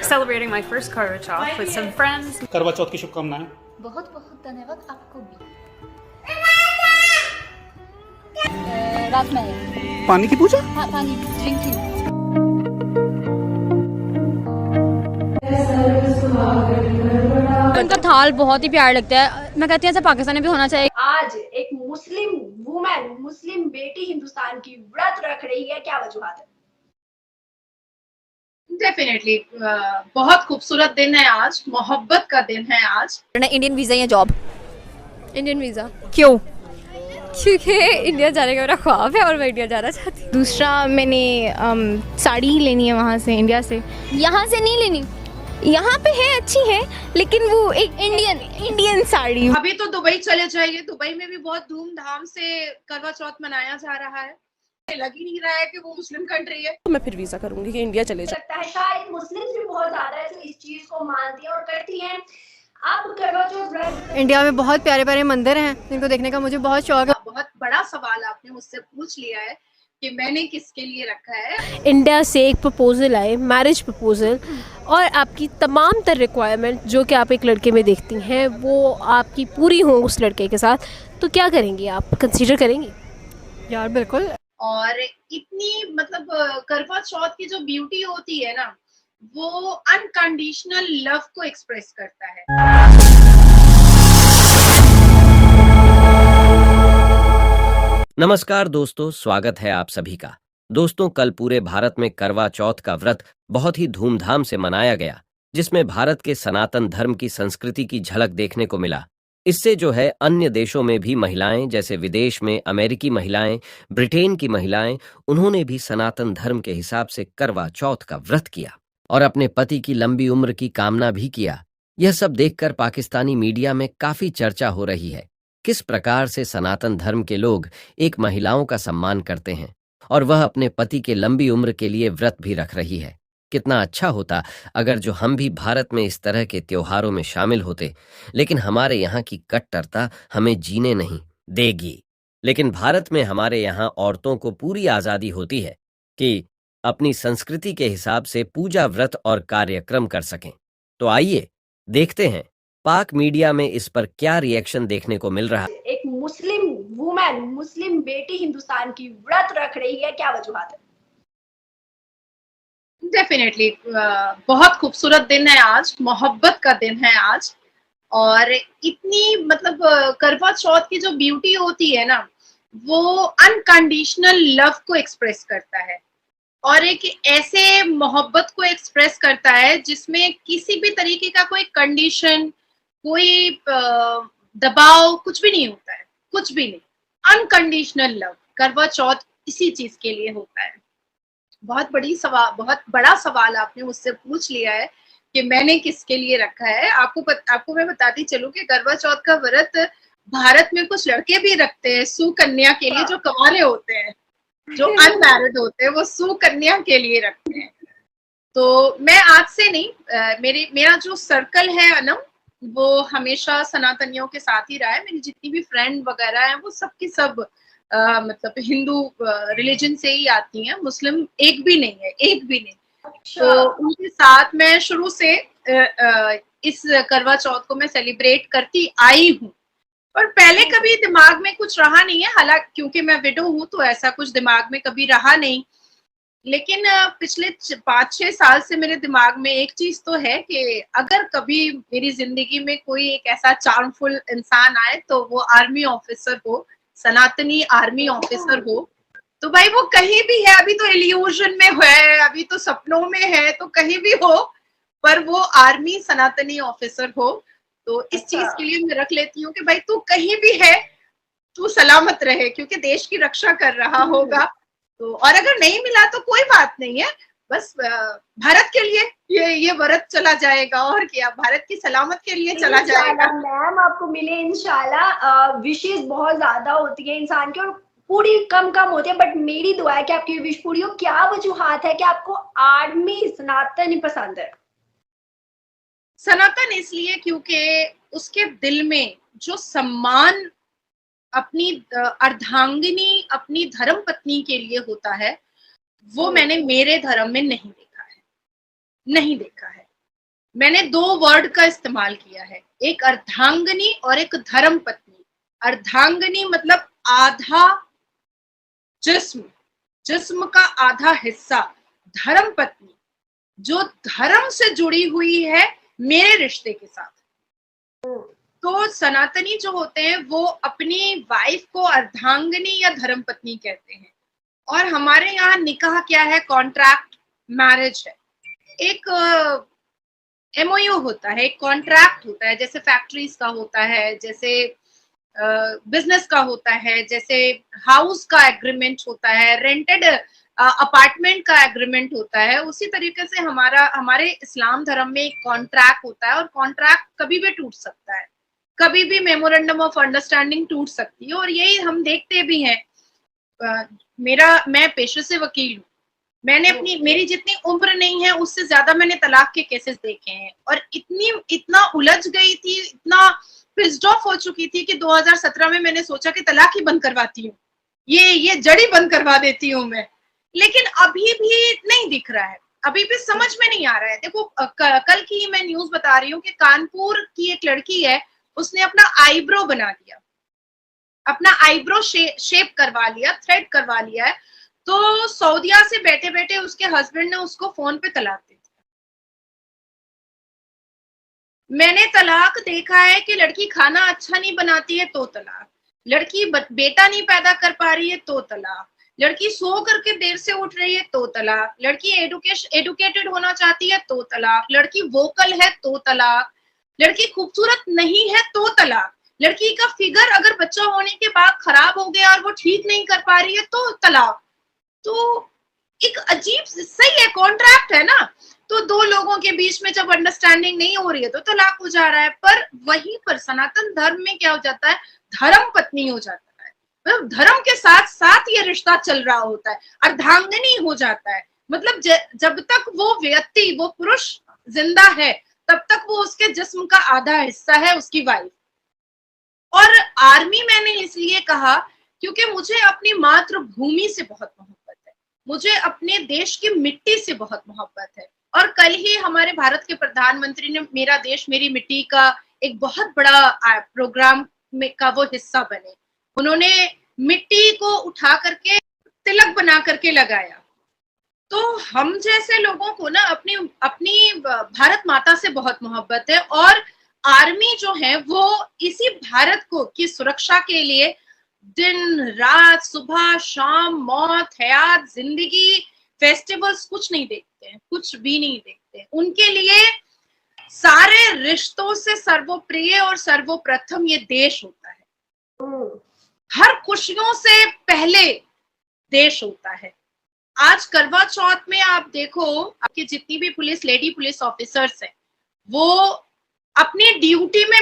celebrating my first Karva Chauth with some friends. करवा चौथ की शुभकामनाएं। बहुत बहुत धन्यवाद आपको भी। राजमहल। पानी की पूजा? हाँ, पानी ड्रिंकिंग। उनका थाल बहुत ही प्यारा लगता है। मैं कहती हूँ ऐसा पाकिस्तान में भी होना चाहिए। आज एक मुस्लिम वुमेन, मुस्लिम बेटी हिंदुस्तान की व्रत रख रही है, क्या वजूहत है? डेफिनेटली बहुत खूबसूरत दिन है आज, मोहब्बत का दिन है आज। इंडियन वीजा या जॉब? Indian visa. क्यों? क्योंकि इंडिया जाने का मेरा ख्वाब है और मैं इंडिया जाना चाहती हूँ। दूसरा मैंने साड़ी ही लेनी है वहाँ से, इंडिया से। यहाँ से नहीं लेनी, यहाँ पे है, अच्छी है, लेकिन वो एक इंडियन साड़ी। अभी तो दुबई चले जाइए, दुबई में भी बहुत धूमधाम से करवा चौथ मनाया जा रहा है। लग ही नहीं रहा है कि वो मुस्लिम कंट्री है। तो मैं फिर वीजा करूंगी कि इंडिया चले जाए। लगता है शायद मुस्लिम्स भी बहुत ज्यादा है जो इस चीज को मानती हैं और करती हैं। अब करवा चौथ व्रत। इंडिया में बहुत प्यारे प्यारे मंदिर हैं जिनको देखने का मुझे बहुत शौक है। बहुत बड़ा सवाल आपने मुझसे पूछ लिया है कि मैंने किसके लिए रखा है। इंडिया से एक प्रपोजल आए, मैरिज प्रपोजल, और आपकी तमाम तर रिक्वायरमेंट जो कि आप एक लड़के में देखती हैं वो आपकी पूरी हो उस लड़के के साथ, तो क्या करेंगी आप? कंसीडर करेंगी? यार बिल्कुल। और इतनी मतलब करवा चौथ की जो ब्यूटी होती है ना, वो अनकंडीशनल लव को एक्सप्रेस करता है। नमस्कार दोस्तों, स्वागत है आप सभी का। दोस्तों, कल पूरे भारत में करवा चौथ का व्रत बहुत ही धूमधाम से मनाया गया, जिसमें भारत के सनातन धर्म की संस्कृति की झलक देखने को मिला। इससे जो है अन्य देशों में भी महिलाएं, जैसे विदेश में अमेरिकी महिलाएं, ब्रिटेन की महिलाएं, उन्होंने भी सनातन धर्म के हिसाब से करवा चौथ का व्रत किया और अपने पति की लंबी उम्र की कामना भी किया। यह सब देखकर पाकिस्तानी मीडिया में काफी चर्चा हो रही है। किस प्रकार से सनातन धर्म के लोग एक महिलाओं का सम्मान करते हैं और वह अपने पति के लंबी उम्र के लिए व्रत भी रख रही है। कितना अच्छा होता अगर जो हम भी भारत में इस तरह के त्योहारों में शामिल होते, लेकिन हमारे यहाँ की कट्टरता हमें जीने नहीं देगी। लेकिन भारत में हमारे यहाँ औरतों को पूरी आज़ादी होती है कि अपनी संस्कृति के हिसाब से पूजा व्रत और कार्यक्रम कर सकें। तो आइए देखते हैं पाक मीडिया में इस पर क्या रिएक्शन देखने को मिल रहा है। एक मुस्लिम वुमेन, मुस्लिम बेटी हिंदुस्तान की व्रत रख रही है, क्या वजूहत है? डेफिनेटली बहुत खूबसूरत दिन है आज, मोहब्बत का दिन है आज। और इतनी मतलब करवा चौथ की जो ब्यूटी होती है ना, वो अनकंडीशनल लव को एक्सप्रेस करता है और एक ऐसे मोहब्बत को एक्सप्रेस करता है जिसमें किसी भी तरीके का कोई कंडीशन, कोई दबाव, कुछ भी नहीं होता है, कुछ भी नहीं। अनकंडीशनल लव, करवा चौथ इसी चीज के लिए होता है। बहुत बड़ा सवाल आपने मुझसे पूछ लिया है कि मैंने किसके लिए रखा है। आपको मैं बताती चलूं कि करवा चौथ का व्रत भारत में कुछ लड़के भी रखते हैं सुकन्या के लिए, जो कंवाले होते हैं, जो अनमैरिड होते हैं, वो सुकन्या के लिए रखते हैं। तो मैं आज से नहीं, मेरा जो सर्कल है अनम, वो हमेशा सनातनियों के साथ ही रहा है। मेरी जितनी भी फ्रेंड वगैरह हैं वो सब की सब मतलब हिंदू रिलीजन से ही आती हैं, मुस्लिम एक भी नहीं है, एक भी नहीं। तो उनके साथ मैं शुरू से इस करवा चौथ को मैं सेलिब्रेट करती आई हूँ, पर पहले कभी दिमाग में कुछ रहा नहीं है। हालांकि क्योंकि मैं विडो हूँ तो ऐसा कुछ दिमाग में कभी रहा नहीं, लेकिन पिछले 5-6 साल से मेरे दिमाग में एक चीज तो है कि अगर कभी मेरी जिंदगी में कोई एक ऐसा चार्मफुल इंसान आए तो वो आर्मी ऑफिसर हो, सनातनी आर्मी ऑफिसर हो। तो भाई वो कहीं भी है, अभी तो इल्यूजन में है, अभी तो सपनों में है, तो कहीं भी हो, पर वो आर्मी सनातनी ऑफिसर हो। तो इस चीज के लिए मैं रख लेती हूँ कि भाई तू कहीं भी है, तू सलामत रहे, क्योंकि देश की रक्षा कर रहा होगा। तो और अगर नहीं मिला तो कोई बात नहीं है, बस भारत के लिए ये व्रत चला जाएगा, और क्या, भारत की सलामत के लिए चला जाएगा। मैम आपको मिले इंशाल्लाह। विशेष बहुत ज्यादा होती है इंसान की और पूरी कम होती है, बट मेरी दुआ है कि आपकी विश पूरी हो। क्या वजूहात है कि आपको आर्मी सनातन पसंद है? सनातन इसलिए क्योंकि उसके दिल में जो सम्मान अपनी अर्धांगिनी, अपनी धर्म पत्नी के लिए होता है, वो मैंने मेरे धर्म में नहीं देखा है। मैंने 2 वर्ड का इस्तेमाल किया है, एक अर्धांगिनी और एक धर्म पत्नी। अर्धांगिनी मतलब आधा जिस्म, जिस्म का आधा हिस्सा। धर्म पत्नी जो धर्म से जुड़ी हुई है मेरे रिश्ते के साथ। तो सनातनी जो होते हैं वो अपनी वाइफ को अर्धांगिनी या धर्म पत्नी कहते हैं। और हमारे यहाँ निकाह क्या है, कॉन्ट्रैक्ट मैरिज है। एक MOU होता है, एक कॉन्ट्रैक्ट होता है, जैसे फैक्ट्रीज का होता है, जैसे बिजनेस का होता है, जैसे हाउस का एग्रीमेंट होता है, रेंटेड अपार्टमेंट का एग्रीमेंट होता है। उसी तरीके से हमारे इस्लाम धर्म में एक कॉन्ट्रैक्ट होता है और कॉन्ट्रैक्ट कभी भी टूट सकता है, कभी भी मेमोरेंडम ऑफ अंडरस्टैंडिंग टूट सकती है। और यही हम देखते भी हैं। मैं पेशे से वकील हूँ, मैंने मेरी जितनी उम्र नहीं है उससे ज्यादा मैंने तलाक के केसेस देखे हैं। और इतना उलझ गई थी, इतना पिस्ड ऑफ हो चुकी थी कि 2017 में मैंने सोचा कि तलाक ही बंद करवाती हूँ, ये जड़ी बंद करवा देती हूँ मैं। लेकिन अभी भी नहीं दिख रहा है, अभी भी समझ में नहीं आ रहा है। देखो कल की मैं न्यूज बता रही हूँ कि कानपुर की एक लड़की है, उसने अपना आईब्रो बना दिया, अपना आईब्रो शेप करवा लिया, थ्रेड करवा लिया है। तो सऊदिया से बैठे बैठे उसके हस्बैंड ने उसको फोन पे तलाक दे दिया। मैंने तलाक देखा है कि लड़की खाना अच्छा नहीं बनाती है तो तलाक, लड़की बेटा नहीं पैदा कर पा रही है तो तलाक, लड़की सो करके देर से उठ रही है तो तलाक, लड़की एडुकेटेड होना चाहती है तो तलाक, लड़की वोकल है तो तलाक, लड़की खूबसूरत नहीं है तो तलाक, लड़की का फिगर अगर बच्चा होने के बाद खराब हो गया और वो ठीक नहीं कर पा रही है तो तलाक। तो एक अजीब, सही है कॉन्ट्रैक्ट है ना, तो 2 लोगों के बीच में जब अंडरस्टैंडिंग नहीं हो रही है तो तलाक हो जा रहा है। पर वहीं पर सनातन धर्म में क्या हो जाता है, धर्म पत्नी हो जाता है, मतलब धर्म के साथ साथ ये रिश्ता चल रहा होता है, अर्धांगिनी हो जाता है। मतलब जब तक वो व्यक्ति, वो पुरुष जिंदा है तब तक वो उसके जिस्म का आधा हिस्सा है, उसकी वाइफ। और आर्मी मैंने इसलिए कहा क्योंकि मुझे अपनी मातृभूमि से बहुत मोहब्बत है, मुझे अपने देश की मिट्टी से बहुत मोहब्बत है। और कल ही हमारे भारत के प्रधानमंत्री ने मेरा देश मेरी मिट्टी का एक बहुत बड़ा प्रोग्राम में का वो हिस्सा बने। उन्होंने मिट्टी को उठा करके तिलक बना करके लगाया। तो हम जैसे लोगों को ना अपनी भारत माता से बहुत मोहब्बत है। और आर्मी जो है वो इसी भारत को की सुरक्षा के लिए दिन रात, सुबह शाम, मौत, हयात, जिंदगी, फेस्टिवल्स कुछ नहीं देखते हैं, कुछ भी नहीं देखते हैं। उनके लिए सारे रिश्तों से सर्वप्रिय और सर्वप्रथम ये देश होता है। हर खुशियों से पहले देश होता है। आज करवा चौथ में आप देखो, आपकी जितनी भी लेडी पुलिस ऑफिसर्स हैं वो अपनी ड्यूटी में